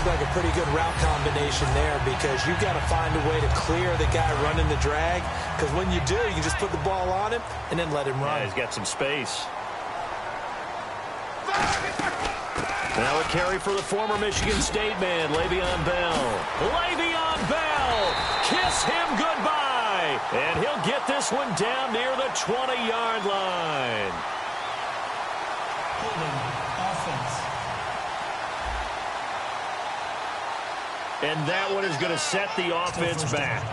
looked like a pretty good route combination there because you've got to find a way to clear the guy running the drag, because when you do, you can just put the ball on him and then let him run. Yeah, he's got some space. Now a carry for the former Michigan State man, Le'Veon Bell. Le'Veon Bell, kiss him goodbye. And he'll get this one down near the 20-yard line. Offense. And that one is going to set the offense back.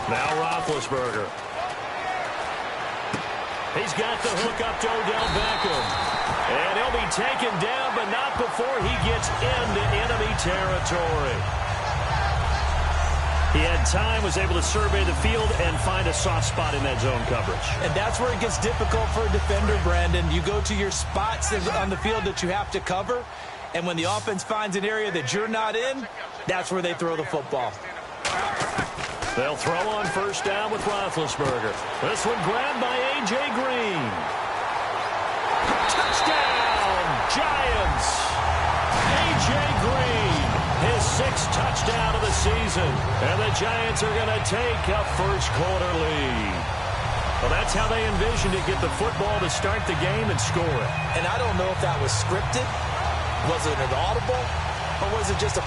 Now Roethlisberger. He's got the hook up to Odell Beckham. And he'll be taken down, but not before he gets into enemy territory. He had time, was able to survey the field and find a soft spot in that zone coverage. And that's where it gets difficult for a defender, Brandon. You go to your spots on the field that you have to cover, and when the offense finds an area that you're not in, that's where they throw the football. They'll throw on first down with Roethlisberger. This one grabbed by A.J. Green. Touchdown, Giants! A.J. Green, his 6th touchdown of the season. And the Giants are going to take a first-quarter lead. Well, that's how they envisioned to get the football to start the game and score it. And I don't know if that was scripted. Was it an audible? Or was it just a...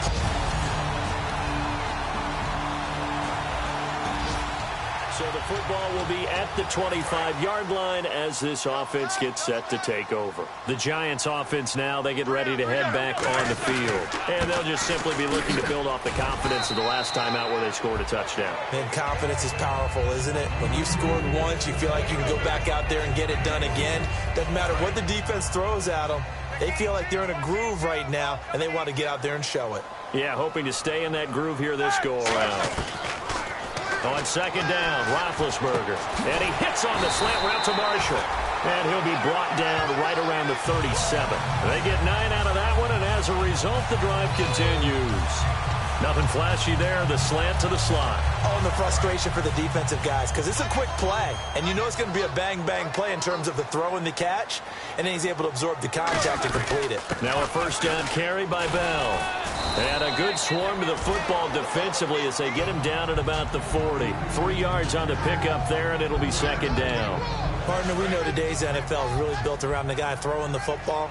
So the football will be at the 25-yard line as this offense gets set to take over. The Giants offense now, they get ready to head back on the field. And they'll just simply be looking to build off the confidence of the last time out where they scored a touchdown. And confidence is powerful, isn't it? When you've scored once, you feel like you can go back out there and get it done again. Doesn't matter what the defense throws at them. They feel like they're in a groove right now, and they want to get out there and show it. Yeah, hoping to stay in that groove here this go-around. On second down, Roethlisberger. And he hits on the slant route to Marshall. And he'll be brought down right around the 37. They get 9 out of that one, and as a result, the drive continues. Nothing flashy there, the slant to the slot. Oh, and the frustration for the defensive guys, because it's a quick play. And you know it's going to be a bang-bang play in terms of the throw and the catch. And then he's able to absorb the contact and complete it. Now a first down carry by Bell. And a good swarm to the football defensively as they get him down at about the 40. 3 yards on the pickup there, and it'll be second down. Partner, we know today's NFL is really built around the guy throwing the football.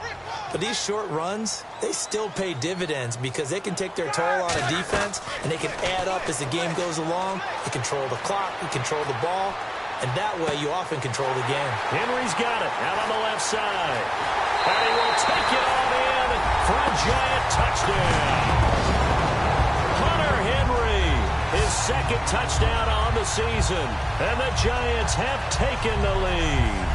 But these short runs, they still pay dividends because they can take their toll on a defense, and they can add up as the game goes along. They control the clock, they control the ball, and that way you often control the game. Henry's got it out on the left side. And he will take it on in for a Giant touchdown. Hunter Henry, his 2nd touchdown on the season. And the Giants have taken the lead.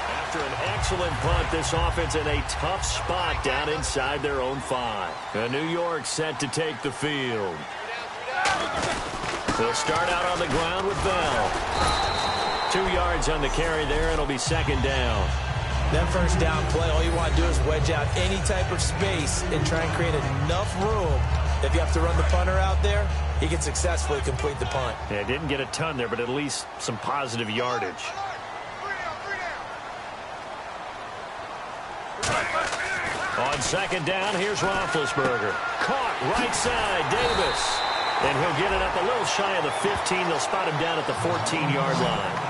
After an excellent punt, this offense in a tough spot down inside their own 5. And New York set to take the field. They'll start out on the ground with Bell. 2 yards on the carry there. It'll be second down. That first down play, all you want to do is wedge out any type of space and try and create enough room. If you have to run the punter out there, he can successfully complete the punt. Yeah, didn't get a ton there, but at least some positive yardage. On second down, here's Roethlisberger. Caught right side, Davis. And he'll get it up a little shy of the 15. They'll spot him down at the 14-yard line.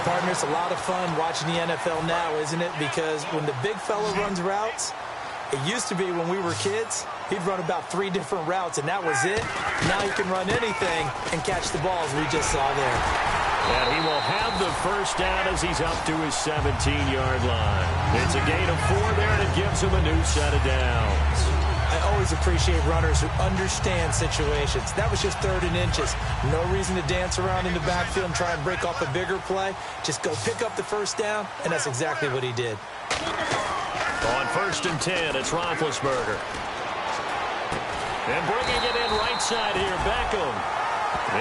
Partner, it's a lot of fun watching the NFL now, isn't it? Because when the big fella runs routes, it used to be when we were kids, he'd run about 3 different routes, and that was it. Now he can run anything and catch the balls we just saw there. And he will have the first down as he's up to his 17-yard line. It's a gain of 4 there, and it gives him a new set of downs. I always appreciate runners who understand situations. That was just 3rd and inches. No reason to dance around in the backfield and try and break off a bigger play. Just go pick up the first down, and that's exactly what he did. On 1st and 10, it's Roethlisberger. And bringing it in right side here, Beckham.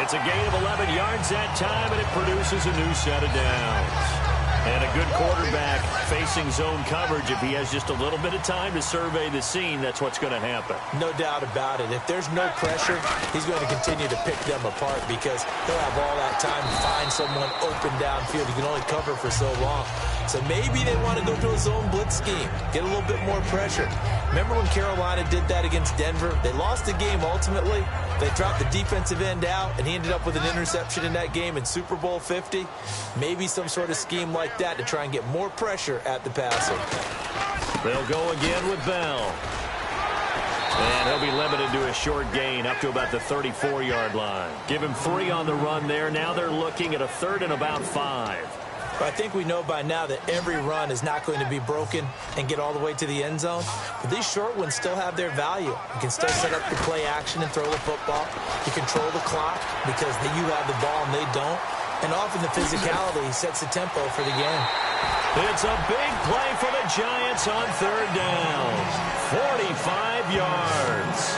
It's a gain of 11 yards that time, and it produces a new set of downs. And a good quarterback facing zone coverage, if he has just a little bit of time to survey the scene, that's what's going to happen. No doubt about it. If there's no pressure, he's going to continue to pick them apart because he'll have all that time to find someone open downfield. He can only cover for so long. So maybe they want to go to a zone blitz scheme, get a little bit more pressure. Remember when Carolina did that against Denver? They lost the game ultimately. They dropped the defensive end out, and he ended up with an interception in that game in Super Bowl 50. Maybe some sort of scheme like that to try and get more pressure at the passer. They'll go again with Bell. And he'll be limited to a short gain up to about the 34-yard line. Give him 3 on the run there. Now they're looking at a 3rd and about 5. But I think we know by now that every run is not going to be broken and get all the way to the end zone. But these short ones still have their value. You can still set up the play action and throw the football. You control the clock because you have the ball and they don't. And often the physicality sets the tempo for the game. It's a big play for the Giants on 3rd down. 45 yards.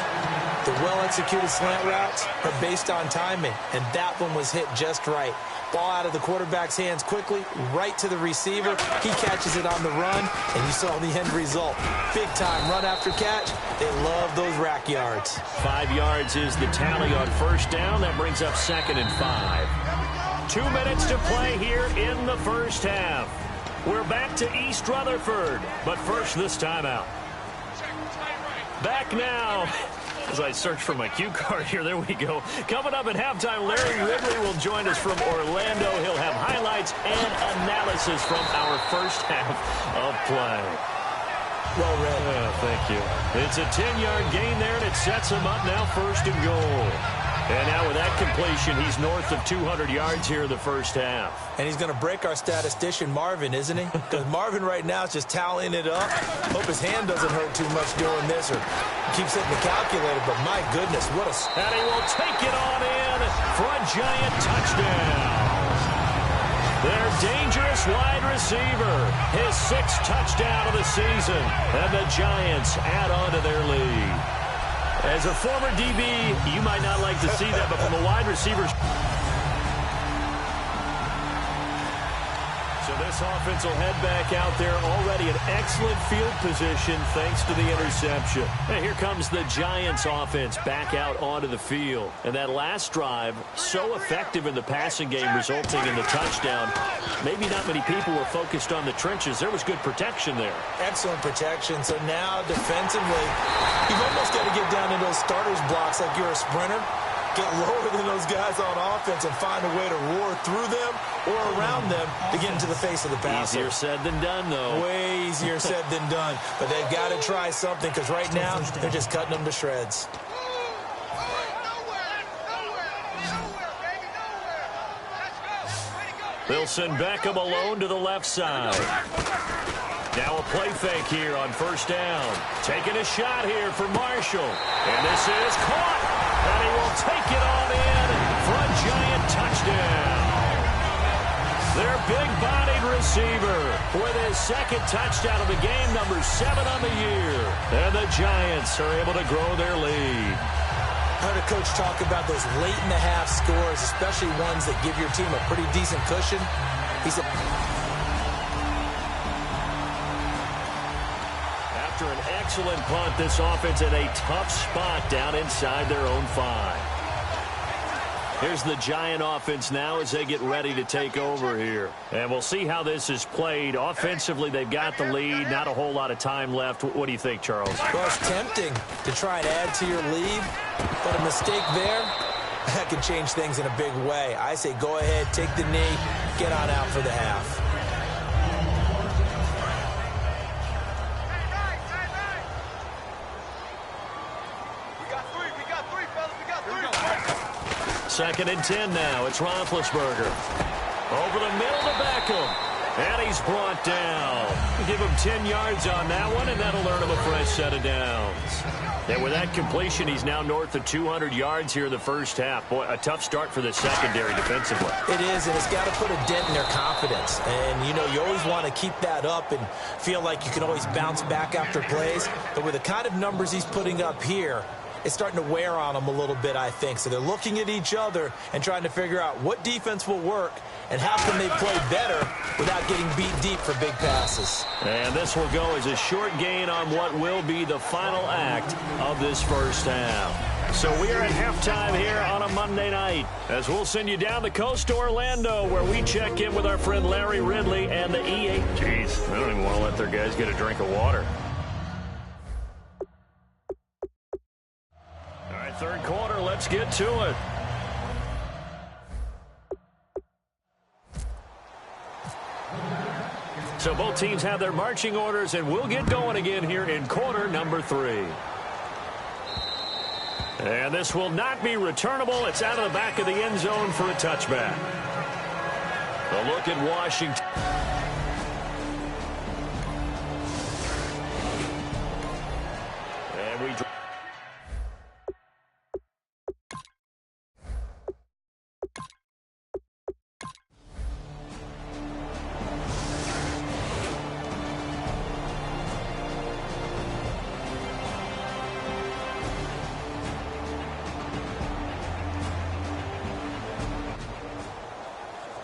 The well-executed slant routes are based on timing, and that one was hit just right. Ball out of the quarterback's hands quickly, right to the receiver. He catches it on the run, and you saw the end result. Big-time run after catch. They love those rack yards. 5 yards is the tally on 1st down. That brings up 2nd and 5. 2 minutes to play here in the 1st half. We're back to East Rutherford, but first this timeout. Back now. As I search for my cue card here, there we go. Coming up at halftime, Larry Ridley will join us from Orlando. He'll have highlights and analysis from our 1st half of play. Well read. Oh, thank you. It's a 10-yard gain there, and it sets him up now 1st and goal. And now with that completion, he's north of 200 yards here in the 1st half. And he's going to break our statistician, Marvin, isn't he? Because Marvin right now is just tallying it up. Hope his hand doesn't hurt too much doing this or keeps hitting the calculator. But my goodness, what a... And he will take it on in for a Giant touchdown. Their dangerous wide receiver, his 6th touchdown of the season. And the Giants add on to their lead. As a former DB, you might not like to see that, but from a wide receiver... So this offense will head back out there, already in excellent field position thanks to the interception. And here comes the Giants offense back out onto the field. And that last drive, so effective in the passing game, resulting in the touchdown. Maybe not many people were focused on the trenches. There was good protection there. Excellent protection. So now defensively, you've almost got to get down into those starters blocks like you're a sprinter. Get lower than those guys on offense and find a way to roar through them or around them to get into the face of the passer. Easier said than done, though. Way easier said than done. But they've got to try something because right now they're just cutting them to shreds. They'll send Beckham alone to the left side. Now a play fake here on 1st down. Taking a shot here for Marshall. And this is caught. And he will take it on in for a Giant touchdown. Their big-bodied receiver with his 2nd touchdown of the game, number 7 on the year. And the Giants are able to grow their lead. I heard a coach talk about those late-in-the-half scores, especially ones that give your team a pretty decent cushion. He said... After an excellent punt, this offense in a tough spot down inside their own 5. Here's the Giant offense now as they get ready to take over here. And we'll see how this is played. Offensively, they've got the lead. Not a whole lot of time left. What do you think, Charles? Well, it's tempting to try and add to your lead, but a mistake there, that could change things in a big way. I say go ahead, take the knee, get on out for the half. Second and 10 now. It's Roethlisberger. Over the middle to Beckham. And he's brought down. Give him 10 yards on that one, and that'll earn him a fresh set of downs. And with that completion, he's now north of 200 yards here in the 1st half. Boy, a tough start for the secondary defensively. It is, and it's got to put a dent in their confidence. And, you know, you always want to keep that up and feel like you can always bounce back after plays. But with the kind of numbers he's putting up here, is starting to wear on them a little bit, I think. So they're looking at each other and trying to figure out what defense will work and how can they play better without getting beat deep for big passes. And this will go as a short gain on what will be the final act of this first half. So we are at halftime here on a Monday night, as we'll send you down the coast to Orlando, where we check in with our friend Larry Ridley and the EA. Jeez, they don't even want to let their guys get a drink of water. All right, third quarter, let's get to it. So both teams have their marching orders, and we'll get going again here in quarter number 3. And this will not be returnable. It's out of the back of the end zone for a touchback. A look at Washington. And we...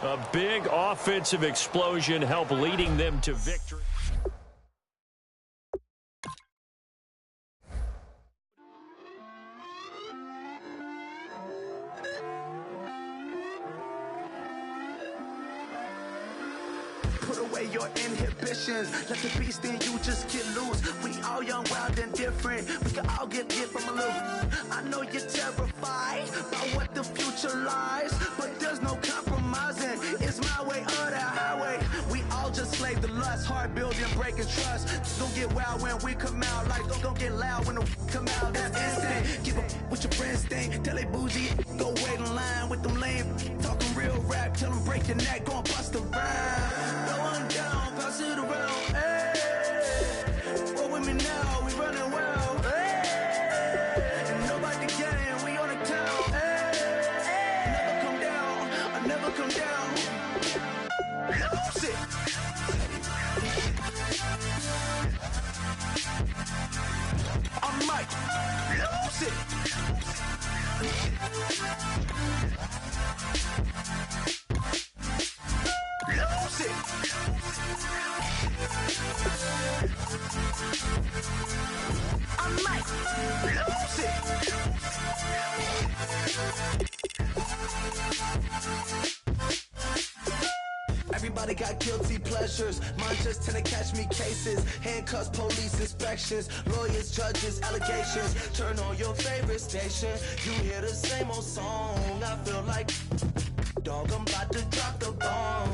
A big offensive explosion helped leading them to victory. Put away your inhibitions. Let the beast in you just get loose. We all young, wild, and different. We can all get hit from a little. I know you're terrified by what the future lies, but there's no compromising. It's my way or the highway. We all just slave the lust, hard building, breaking trust. Don't get wild when we come out. Like don't get loud when the come out. That's instant. Give up what your friends think. Tell they bougie. Go wait in line with them lame. Talking real rap. Tell them break your neck. Go and bust a rhyme. Going down, pass it around. Hey, roll with me now. We running wild. Hey, and nobody can. We on the town. Hey, never come down. I never come down. Lose it. I might lose it. Lose it. I might lose it. Everybody got guilty pleasures. Mine just tend to catch me cases. Handcuffs, police inspections, lawyers, judges, allegations. Turn on your favorite station. You hear the same old song. I feel like dog, I'm about to drop the bomb.